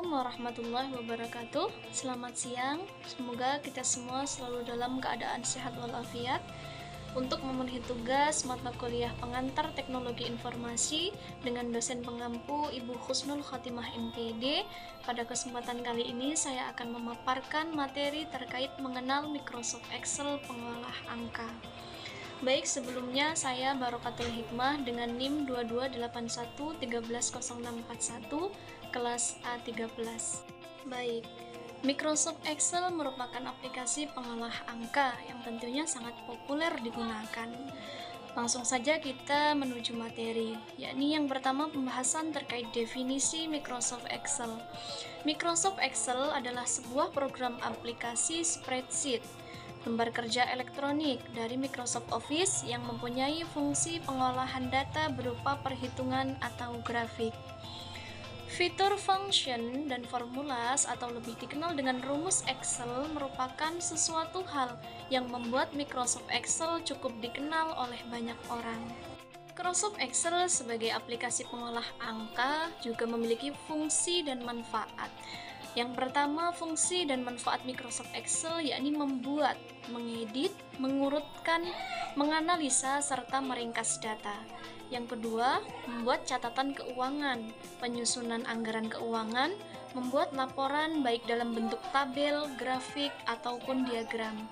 Assalamualaikum warahmatullahi wabarakatuh. Selamat siang. Semoga kita semua selalu dalam keadaan sehat walafiat. Untuk memenuhi tugas mata kuliah pengantar teknologi informasi dengan dosen pengampu Ibu Husnul Khotimah MPD, pada kesempatan kali ini saya akan memaparkan materi terkait mengenal Microsoft Excel pengolah angka. Baik, sebelumnya saya Barokatul Hikmah dengan NIM 2281130641 kelas A13. Baik, Microsoft Excel merupakan aplikasi pengolah angka yang tentunya sangat populer digunakan. Langsung saja kita menuju materi, yakni yang pertama pembahasan terkait definisi Microsoft Excel. Microsoft Excel adalah sebuah program aplikasi spreadsheet, lembar kerja elektronik dari Microsoft Office yang mempunyai fungsi pengolahan data berupa perhitungan atau grafik. Fitur function dan formulas atau lebih dikenal dengan rumus Excel merupakan sesuatu hal yang membuat Microsoft Excel cukup dikenal oleh banyak orang. Microsoft Excel sebagai aplikasi pengolah angka juga memiliki fungsi dan manfaat. Yang pertama, fungsi dan manfaat Microsoft Excel yakni membuat, mengedit, mengurutkan, menganalisa, serta meringkas data. Yang kedua, membuat catatan keuangan, penyusunan anggaran keuangan, membuat laporan baik dalam bentuk tabel, grafik, ataupun diagram.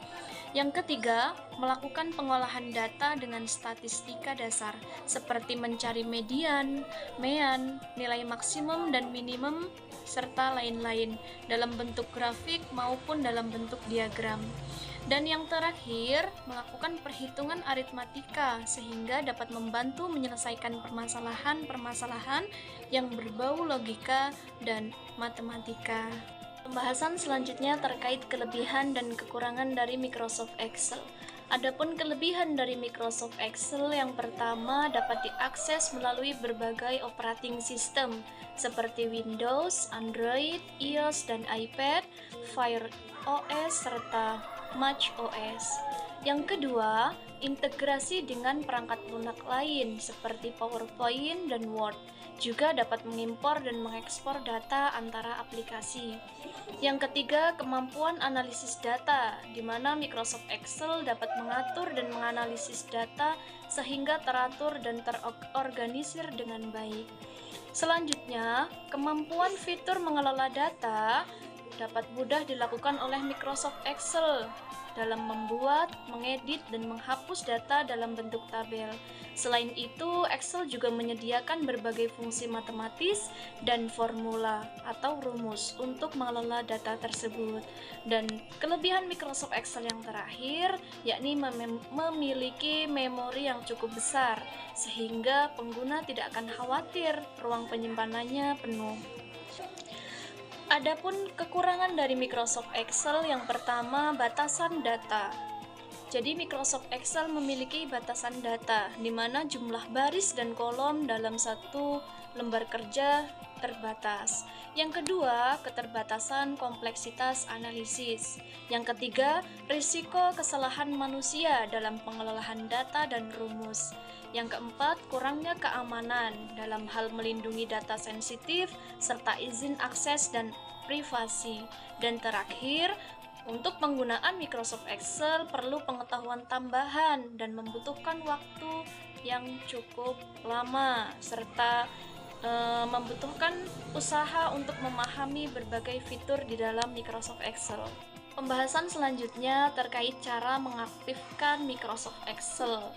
Yang ketiga, melakukan pengolahan data dengan statistika dasar, seperti mencari median, mean, nilai maksimum dan minimum, serta lain-lain, dalam bentuk grafik maupun dalam bentuk diagram. Dan yang terakhir, melakukan perhitungan aritmatika sehingga dapat membantu menyelesaikan permasalahan-permasalahan yang berbau logika dan matematika. Pembahasan selanjutnya terkait kelebihan dan kekurangan dari Microsoft Excel. Adapun kelebihan dari Microsoft Excel, yang pertama dapat diakses melalui berbagai operating system seperti Windows, Android, iOS dan iPad, Fire OS serta Mac OS. Yang kedua, integrasi dengan perangkat lunak lain seperti PowerPoint dan Word. Juga dapat mengimpor dan mengekspor data antara aplikasi. Yang ketiga, kemampuan analisis data, di mana Microsoft Excel dapat mengatur dan menganalisis data sehingga teratur dan terorganisir dengan baik. Selanjutnya, kemampuan fitur mengelola data dapat mudah dilakukan oleh Microsoft Excel dalam membuat, mengedit, dan menghapus data dalam bentuk tabel. Selain itu, Excel juga menyediakan berbagai fungsi matematis dan formula atau rumus untuk mengelola data tersebut. Dan kelebihan Microsoft Excel yang terakhir, yakni memiliki memori yang cukup besar, sehingga pengguna tidak akan khawatir ruang penyimpanannya penuh. Adapun kekurangan dari Microsoft Excel, yang pertama, batasan data. Jadi Microsoft Excel memiliki batasan data, di mana jumlah baris dan kolom dalam satu lembar kerja terbatas. Yang kedua, keterbatasan kompleksitas analisis. Yang ketiga, risiko kesalahan manusia dalam pengelolaan data dan rumus. Yang keempat, kurangnya keamanan dalam hal melindungi data sensitif serta izin akses dan privasi. Dan terakhir, untuk penggunaan Microsoft Excel perlu pengetahuan tambahan dan membutuhkan waktu yang cukup lama serta membutuhkan usaha untuk memahami berbagai fitur di dalam Microsoft Excel. Pembahasan selanjutnya terkait cara mengaktifkan Microsoft Excel.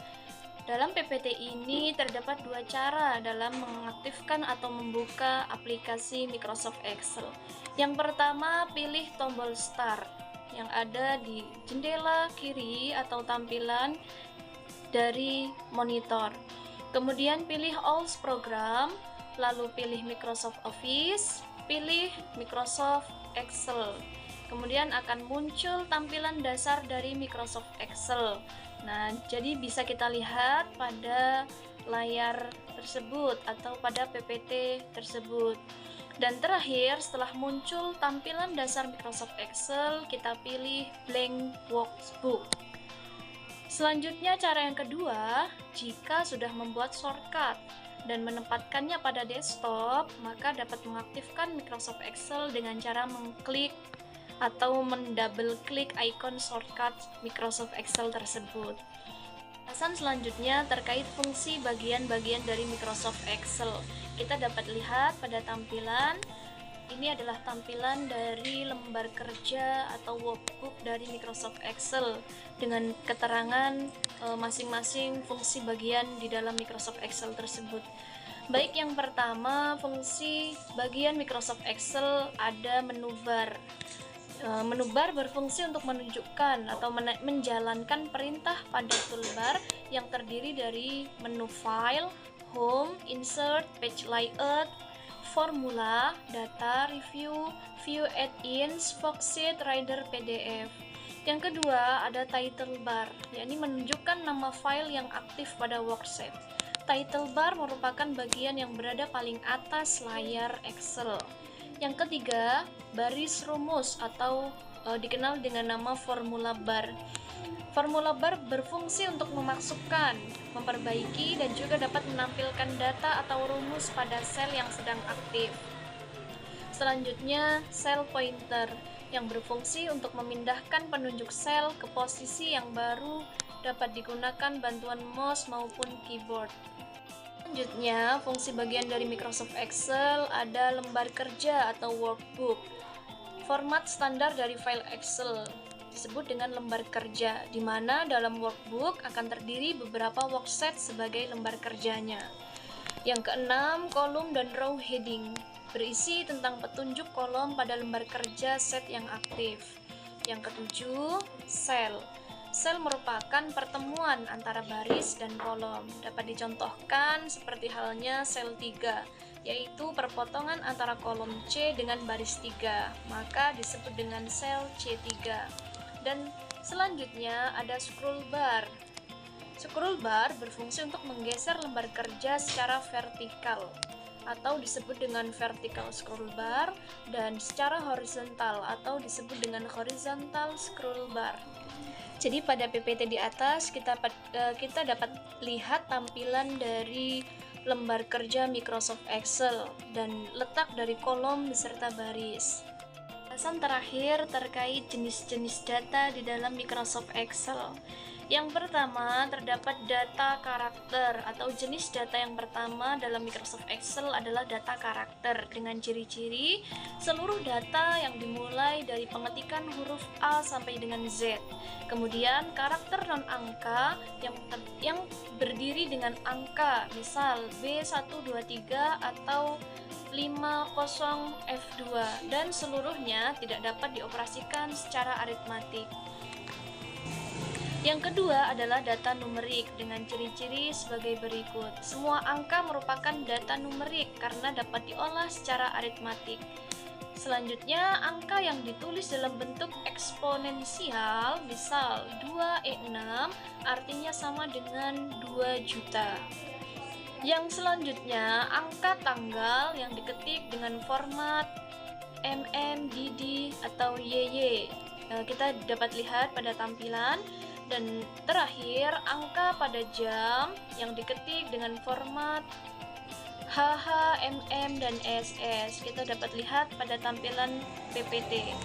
Dalam PPT ini terdapat dua cara dalam mengaktifkan atau membuka aplikasi Microsoft Excel. Yang pertama, pilih tombol Start yang ada di jendela kiri atau tampilan dari monitor. Kemudian pilih All Program, lalu pilih Microsoft Office, pilih Microsoft Excel. Kemudian akan muncul tampilan dasar dari Microsoft Excel. Nah, jadi bisa kita lihat pada layar tersebut atau pada PPT tersebut. Dan terakhir, setelah muncul tampilan dasar Microsoft Excel, kita pilih Blank Workbook. Selanjutnya, cara yang kedua, jika sudah membuat shortcut. dan menempatkannya pada desktop, maka dapat mengaktifkan Microsoft Excel dengan cara mengklik atau mendouble klik icon shortcut Microsoft Excel tersebut. Pembahasan selanjutnya terkait fungsi bagian-bagian dari Microsoft Excel. Kita dapat lihat pada tampilan, ini adalah tampilan dari lembar kerja atau workbook dari Microsoft Excel dengan keterangan masing-masing fungsi bagian di dalam Microsoft Excel tersebut. Baik, yang pertama, fungsi bagian Microsoft Excel ada menu bar. Menu bar berfungsi untuk menunjukkan atau menjalankan perintah pada toolbar yang terdiri dari menu File, Home, Insert, Page Layout, Formula, Data, Review, View Add-ins, Worksheet, Rider, PDF. Yang kedua ada title bar, yakni menunjukkan nama file yang aktif pada worksheet. Title bar merupakan bagian yang berada paling atas layar Excel. Yang ketiga, baris rumus atau dikenal dengan nama formula bar. Formula bar berfungsi untuk memasukkan, memperbaiki, dan juga dapat menampilkan data atau rumus pada sel yang sedang aktif. Selanjutnya, cell pointer yang berfungsi untuk memindahkan penunjuk sel ke posisi yang baru, dapat digunakan bantuan mouse maupun keyboard. Selanjutnya, fungsi bagian dari Microsoft Excel ada lembar kerja atau workbook. Format standar dari file Excel disebut dengan lembar kerja, di mana dalam workbook akan terdiri beberapa worksheet sebagai lembar kerjanya. Yang keenam, kolom dan row heading berisi tentang petunjuk kolom pada lembar kerja set yang aktif. Yang ketujuh, sel. Sel merupakan pertemuan antara baris dan kolom. Dapat dicontohkan seperti halnya sel 3, yaitu perpotongan antara kolom C dengan baris 3, maka disebut dengan sel C3. Dan selanjutnya ada scroll bar. Scroll bar berfungsi untuk menggeser lembar kerja secara vertikal atau disebut dengan vertical scroll bar, dan secara horizontal atau disebut dengan horizontal scroll bar. Jadi pada PPT di atas kita dapat lihat tampilan dari lembar kerja Microsoft Excel dan letak dari kolom beserta baris. Pembahasan terakhir terkait jenis-jenis data di dalam Microsoft Excel. Yang pertama, terdapat data karakter atau jenis data yang pertama dalam Microsoft Excel adalah data karakter dengan ciri-ciri seluruh data yang dimulai dari pengetikan huruf A sampai dengan Z. Kemudian karakter non-angka yang berdiri dengan angka, misal B123 atau 50F2, dan seluruhnya tidak dapat dioperasikan secara aritmatik. Yang kedua adalah data numerik dengan ciri-ciri sebagai berikut. Semua angka merupakan data numerik karena dapat diolah secara aritmatik. Selanjutnya, angka yang ditulis dalam bentuk eksponensial, misal 2E6, artinya sama dengan 2 juta. Yang selanjutnya, angka tanggal yang diketik dengan format DD atau YY. Kita dapat lihat pada tampilan. Dan terakhir, angka pada jam yang diketik dengan format dan SS. Kita dapat lihat pada tampilan PPT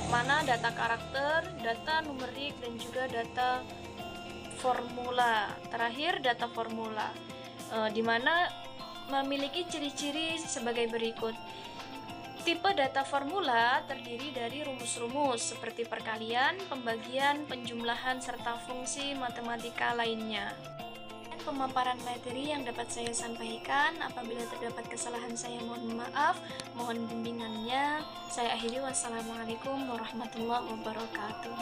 mana data karakter, data numerik, dan juga data formula. Terakhir, data formula di mana memiliki ciri-ciri sebagai berikut. Tipe data formula terdiri dari rumus-rumus seperti perkalian, pembagian, penjumlahan, serta fungsi matematika lainnya. Dan pemaparan materi yang dapat saya sampaikan, apabila terdapat kesalahan saya mohon maaf, mohon bimbingannya. Saya akhiri, wassalamualaikum warahmatullahi wabarakatuh.